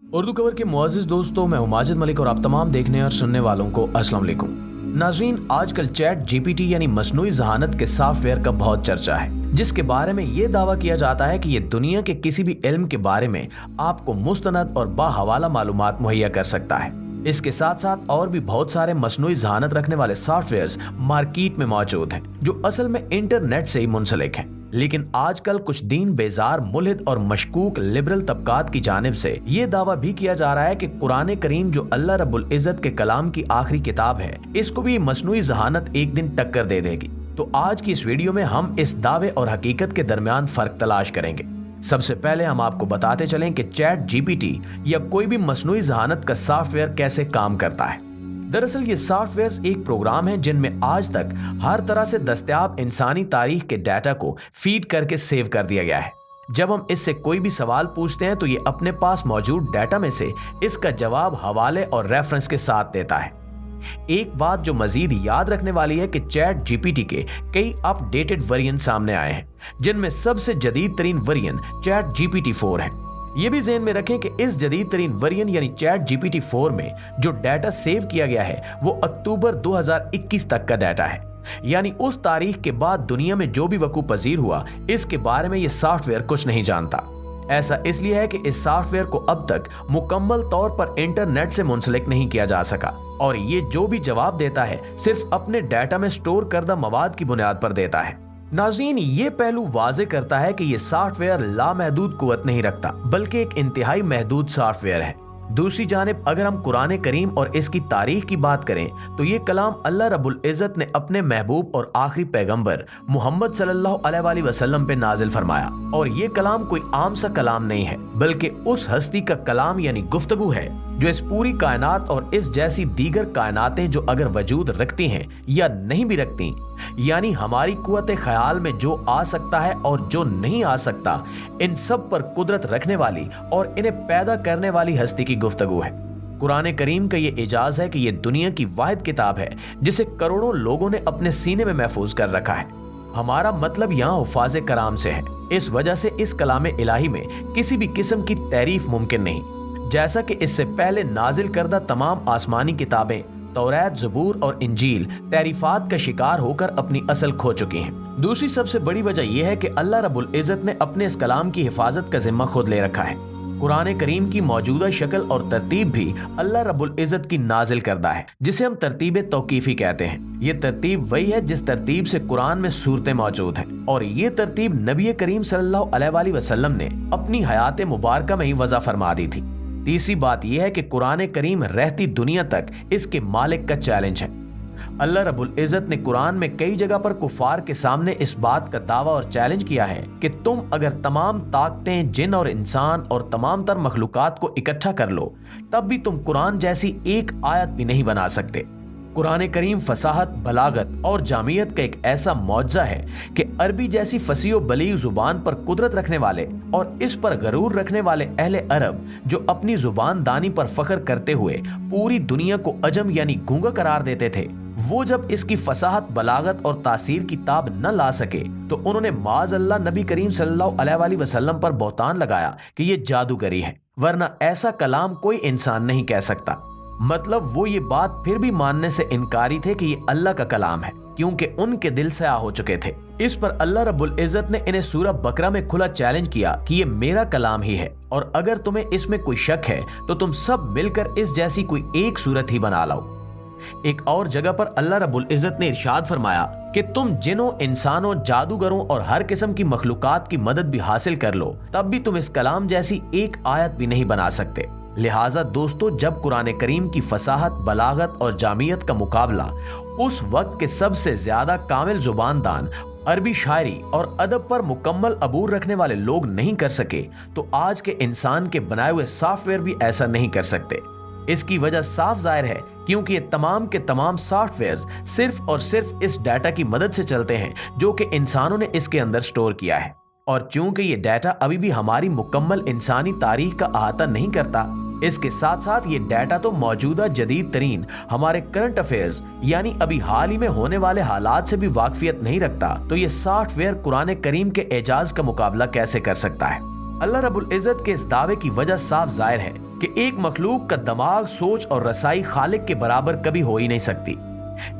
Urdu cover के मुअज़्ज़िज़ दोस्तों, मैं हूं माजिद मलिक और आप तमाम देखने और सुनने वालों को अस्सलाम वालेकुम। नाज़रीन, आजकल चैट जीपीटी यानी मसनूई ज़हानत के सॉफ्टवेयर का बहुत चर्चा है, जिसके बारे में ये दावा किया जाता है कि ये दुनिया के किसी भी इल्म के बारे में आपको मुस्तनद और बाहवाला मालूमात मुहैया कर सकता है। इसके साथ साथ और भी बहुत सारे मसनूई ज़हानत रखने वाले सॉफ्टवेयर्स मार्केट में मौजूद हैं, जो असल में इंटरनेट से ही मुंसलिक हैं। लेकिन आजकल कुछ दीन बेजार, मुल्हिद और मशकूक लिबरल तबकात की जानिब से ये दावा भी किया जा रहा है कि कुरान करीम जो अल्लाह रब्बुल इज़्ज़त के कलाम की आखिरी किताब है, इसको भी मसनूई ज़हानत एक दिन टक्कर दे देगी। तो आज की इस वीडियो में हम इस दावे और हकीकत के दरमियान फर्क तलाश करेंगे। सबसे पहले हम आपको बताते चलें कि चैट जीपीटी या कोई भी मसनूई ज़हानत का सॉफ्टवेयर कैसे काम करता है। दरअसल ये सॉफ्टवेयर एक प्रोग्राम है जिनमें आज तक हर तरह से दस्तयाब इंसानी तारीख के डाटा को फीड करके सेव कर दिया गया है। जब हम इससे कोई भी सवाल पूछते हैं तो ये अपने पास मौजूद डाटा में से इसका जवाब हवाले और रेफरेंस के साथ देता है। एक बात जो मजीद याद रखने वाली है कि चैट जीपीटी के कई अपडेटेड वेरिएंट सामने आए हैं, जिनमें सबसे जदीद तरीन वेरिएंट चैट जीपीटी 4 है। ये भी ज़हन में रखें कि इस जदीद तरीन वेरिएंट यानी चैट जीपीटी 4 में जो डाटा सेव किया गया है वो अक्टूबर 2021 तक का डाटा है, यानी उस तारीख के बाद दुनिया में जो भी वकूअ पजीर हुआ इसके बारे में ये सॉफ्टवेयर कुछ नहीं जानता। ऐसा इसलिए है कि इस सॉफ्टवेयर को अब तक मुकम्मल तौर पर इंटरनेट से मुंसलिक नहीं किया जा सका और ये जो भी जवाब देता है सिर्फ अपने डाटा में स्टोर करदा मवाद की बुनियाद पर देता है। नाज़रीन, ये पहलू वाज़े करता है कि ये सॉफ्टवेयर लामहदूद कुव्वत नहीं रखता, बल्कि एक इंतहाई महदूद सॉफ्टवेयर है। दूसरी जानिब अगर हम कुरान करीम और इसकी तारीख की बात करें तो ये कलाम अल्लाह रब्बुल इज़्ज़त ने अपने महबूब और आखिरी पैगंबर मोहम्मद सल्लल्लाहु अलैहि वसल्लम पे नाजिल फरमाया, और ये कलाम कोई आम सा कलाम नहीं है, बल्कि उस हस्ती का कलाम यानी गुफ्तगू है जो इस पूरी कायनात और इस जैसी दीगर कायनातें जो अगर वजूद रखती हैं या नहीं भी रखती, यानी हमारी कुव्वत ख्याल में जो आ सकता है और जो नहीं आ सकता, इन सब पर कुदरत रखने वाली और इन्हें पैदा करने वाली हस्ती की गुफ्तगू है। कुरान करीम का ये एजाज है कि ये दुनिया की वाहिद किताब है जिसे करोड़ों लोगों ने अपने सीने में महफूज कर रखा है। हमारा मतलब यहाँ हुफाज़े कराम से है। इस वजह से इस कलाम इलाही में किसी भी किस्म की तारीफ मुमकिन नहीं, जैसा कि इससे पहले नाजिल करदा तमाम आसमानी किताबें तौरात, ज़बूर और इंजील तारीफात का शिकार होकर अपनी असल खो चुकी हैं। दूसरी सबसे बड़ी वजह यह है कि अल्लाह रब्बुल इज़्ज़त ने अपने इस कलाम की हिफाजत का जिम्मा खुद ले रखा है। कुरान करीम की मौजूदा शक्ल और तरतीब भी अल्लाह रब्बुल इज़्ज़त की नाजिल करदा है, जिसे हम तरतीब तौकीफी कहते हैं। ये तरतीब वही है जिस तरतीब से कुरान में सूरतें मौजूद हैं, और ये तरतीब नबी करीम सल्लल्लाहु अलैहि वसल्लम ने अपनी हयात मुबारका में ही वज़ा फरमा दी थी। तीसरी बात यह है कि कुरान करीम रहती दुनिया तक इसके मालिक का चैलेंज है। अल्लाह रब्बुल इज़्ज़त ने कुरान में कई जगह पर कुफार के सामने इस बात का दावा और चैलेंज किया है कि तुम अगर तमाम ताकतें, जिन और इंसान और तमाम तर मखलूकात को इकट्ठा कर लो, तब भी तुम कुरान जैसी एक आयत भी नहीं बना सकते। कुरान करीम फसाहत, बलागत और जामियत का एक ऐसा मौजज़ा है कि अरबी जैसी फसी व बलीग जुबान पर कुदरत रखने वाले और इस पर गरूर रखने वाले अहले अरब जो अपनी जुबान दानी पर फख्र करते हुए पूरी दुनिया को अजम यानी गूंगा करार देते थे, वो जब इसकी फसाहत, बलागत और तासीर की ताब न ला सके तो उन्होंने माज़ अल्लाह नबी करीम सल्लल्लाहु अलैहि वसल्लम पर बहतान लगाया कि ये जादूगरी है, वरना ऐसा कलाम कोई इंसान नहीं कह सकता। मतलब वो ये बात फिर भी मानने से इनकारी थे कि ये अल्लाह का कलाम है, क्योंकि उनके दिल से आ हो चुके थे। इस पर अल्लाह रब्बुल इज़्ज़त ने इन्हें सूरह बकरा में खुला चैलेंज किया कि ये मेरा कलाम ही है, और अगर तुम्हें इसमें कोई शक है तो तुम सब मिलकर इस जैसी कोई एक सूरत ही बना लाओ। एक और जगह पर अल्लाह रब्बुल इज़्ज़त ने इरशाद फरमाया कि तुम जिनों, इंसानों, जादूगरों और हर किस्म की मखलूकात की मदद भी हासिल कर लो, तब भी तुम इस कलाम जैसी एक आयत भी नहीं बना सकते। लिहाजा दोस्तों, जब कुरान करीम की फसाहत, बलागत और जामियत का मुकाबला उस वक्त के सबसे ज्यादा कामिल जुबानदान, अरबी शायरी और अदब पर मुकम्मल अबूर रखने वाले लोग नहीं कर सके, तो आज के इंसान के बनाए हुए सॉफ्टवेयर भी ऐसा नहीं कर सकते। इसकी वजह साफ जाहिर है, क्योंकि ये तमाम के तमाम सॉफ्टवेयर्स सिर्फ और सिर्फ इस डाटा की मदद से चलते हैं जो कि इंसानों ने इसके अंदर स्टोर किया है, और चूंकि ये डाटा अभी भी हमारी मुकम्मल इंसानी तारीख का अहाता नहीं करता, इसके साथ साथ ये डाटा तो मौजूदा जदीद तरीन हमारे करंट अफेयर्स यानी अभी हाल ही में होने वाले हालात से भी वाकफियत नहीं रखता, तो ये सॉफ्टवेयर कुरान करीम के एजाज का मुकाबला कैसे कर सकता है। अल्लाह रब्बुल इज़्ज़त के इस दावे की वजह साफ जाहिर है कि एक मखलूक का दिमाग, सोच और रसाई खालिक के बराबर कभी हो ही नहीं सकती।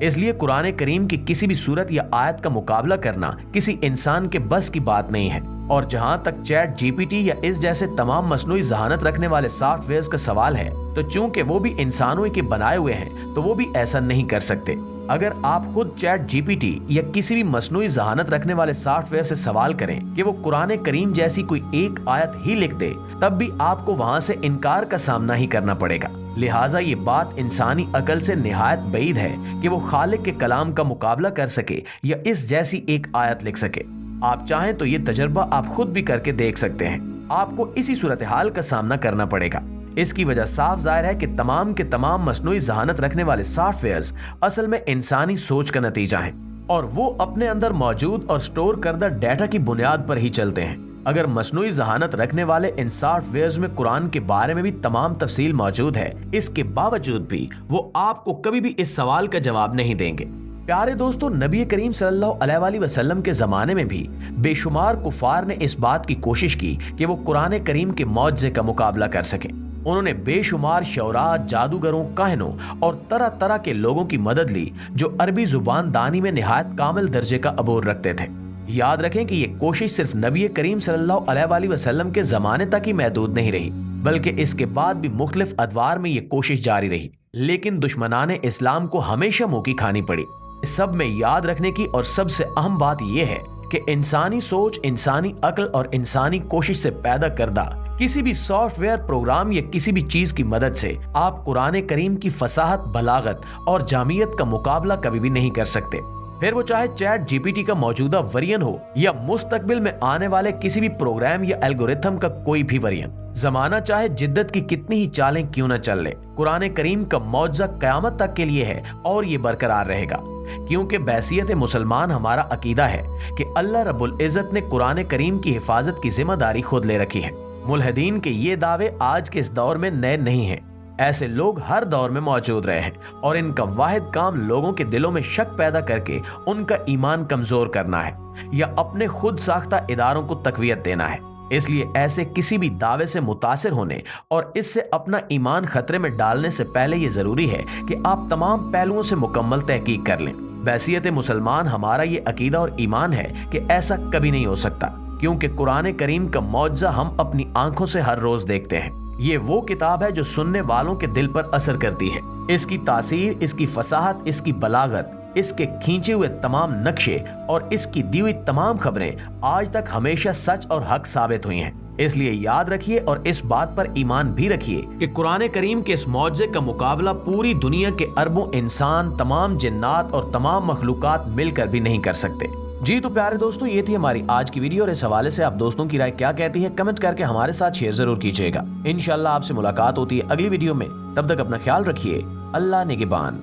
इसलिए कुरान करीम की किसी भी सूरत या आयत का मुकाबला करना किसी इंसान के बस की बात नहीं है। और जहां तक चैट जीपीटी या इस जैसे तमाम मसनूई जहानत रखने वाले सॉफ्टवेयर्स का सवाल है, तो चूंकि वो भी इंसानों के बनाए हुए हैं, तो वो भी ऐसा नहीं कर सकते। अगर आप खुद चैट जीपीटी या किसी भी मसनूई जहानत रखने वाले सॉफ्टवेयर से सवाल करें कि वो कुरान करीम जैसी कोई एक आयत ही लिख दे, तब भी आपको वहां से इनकार का सामना ही करना पड़ेगा। लिहाजा ये बात इंसानी अकल से निहायत बईद है कि वो खालिक के कलाम का मुकाबला कर सके या इस जैसी एक आयत लिख सके। आप चाहें तो ये तजर्बा आप खुद भी करके देख सकते हैं। आपको इसी सूरत हाल का सामना करना पड़ेगा। इसकी वजह साफ जाहिर है कि तमाम के तमाम मसनूई जहानत रखने वाले सॉफ्टवेयर्स असल में इंसानी सोच का नतीजा हैं और वो अपने अंदर मौजूद और स्टोर करदा डाटा की बुनियाद पर ही चलते हैं। अगर मसनूई जहानत रखने वाले इन सॉफ्टवेयर्स में कुरान के बारे में भी तमाम तफसील मौजूद है, इसके बावजूद भी वो आपको कभी भी इस सवाल का जवाब नहीं देंगे। प्यारे दोस्तों, नबी करीम सल्लल्लाहु अलैहि वसल्लम के ज़माने में भी बेशुमार कुफार ने इस बात की कोशिश की कि वो कुरान करीम के मौजज़े का मुकाबला कर सकें। उन्होंने बेशुमार शौरा, जादूगरों, काहिनों और तरह तरह के लोगों की मदद ली जो अरबी जुबान दानी में निहायत कामिल दर्जे का अबूर रखते थे। याद रखें कि ये कोशिश सिर्फ नबी करीम सल्लल्लाहु अलैहि वसल्लम के ज़माने तक ही महदूद नहीं रही, बल्कि इसके बाद भी मुख्तलिफ अदवार में ये कोशिश जारी रही। लेकिन दुश्मनाने इस्लाम को हमेशा मुंह की खानी पड़ी। इस सब में याद रखने की और सबसे अहम बात यह है कि इंसानी सोच, इंसानी अक्ल और इंसानी कोशिश से पैदा करदा किसी भी सॉफ्टवेयर, प्रोग्राम या किसी भी चीज की मदद से आप कुरान करीम की फसाहत, बलागत और जामियत का मुकाबला कभी भी नहीं कर सकते। फिर वो चाहे चैट जीपीटी का मौजूदा वर्जन हो या मुस्तकबिल में आने वाले किसी भी प्रोग्राम या एल्गोरिथम का कोई भी वर्जन। जमाना चाहे जिद्दत की कितनी ही चालें क्यों न चल ले, कुरान करीम का मौजज़ा क़यामत तक के लिए है और ये बरकरार रहेगा। क्योंकि बैसियत मुसलमान हमारा अकीदा है कि अल्लाह रब्बुल इज़्ज़त ने कुरान करीम की हिफाजत की जिम्मेदारी खुद ले रखी है। मुल्हिदीन के ये दावे आज के इस दौर में नए नहीं हैं। ऐसे लोग हर दौर में मौजूद रहे हैं और इनका वाहिद काम लोगों के दिलों में शक पैदा करके उनका ईमान कमजोर करना है या अपने खुद साख्ता इदारों को तकवीयत देना है। इसलिए ऐसे किसी भी दावे से मुतासिर होने और इससे अपना ईमान खतरे में डालने से पहले ये जरूरी है कि आप तमाम पहलुओं से मुकम्मल तहकीक कर लें। बैसियत मुसलमान हमारा ये अकीदा और ईमान है कि ऐसा कभी नहीं हो सकता, क्योंकि कुरान करीम का मौजज़ा हम अपनी आंखों से हर रोज देखते हैं। ये वो किताब है जो सुनने वालों के दिल पर असर करती है। इसकी तासीर, इसकी फसाहत, इसकी बलागत, इसके खींचे हुए तमाम नक्शे और इसकी दी हुई तमाम खबरें आज तक हमेशा सच और हक साबित हुई हैं। इसलिए याद रखिए और इस बात पर ईमान भी रखिए कि कुरान करीम के इस मौजज़े का मुकाबला पूरी दुनिया के अरबों इंसान, तमाम जिन्नात और तमाम मखलूकात मिलकर भी नहीं कर सकते। जी तो प्यारे दोस्तों, ये थी हमारी आज की वीडियो और इस हवाले से आप दोस्तों की राय क्या कहती है कमेंट करके हमारे साथ शेयर जरूर कीजिएगा। इंशाल्लाह आपसे मुलाकात होती है अगली वीडियो में। तब तक अपना ख्याल रखिए। अल्लाह निगहबान।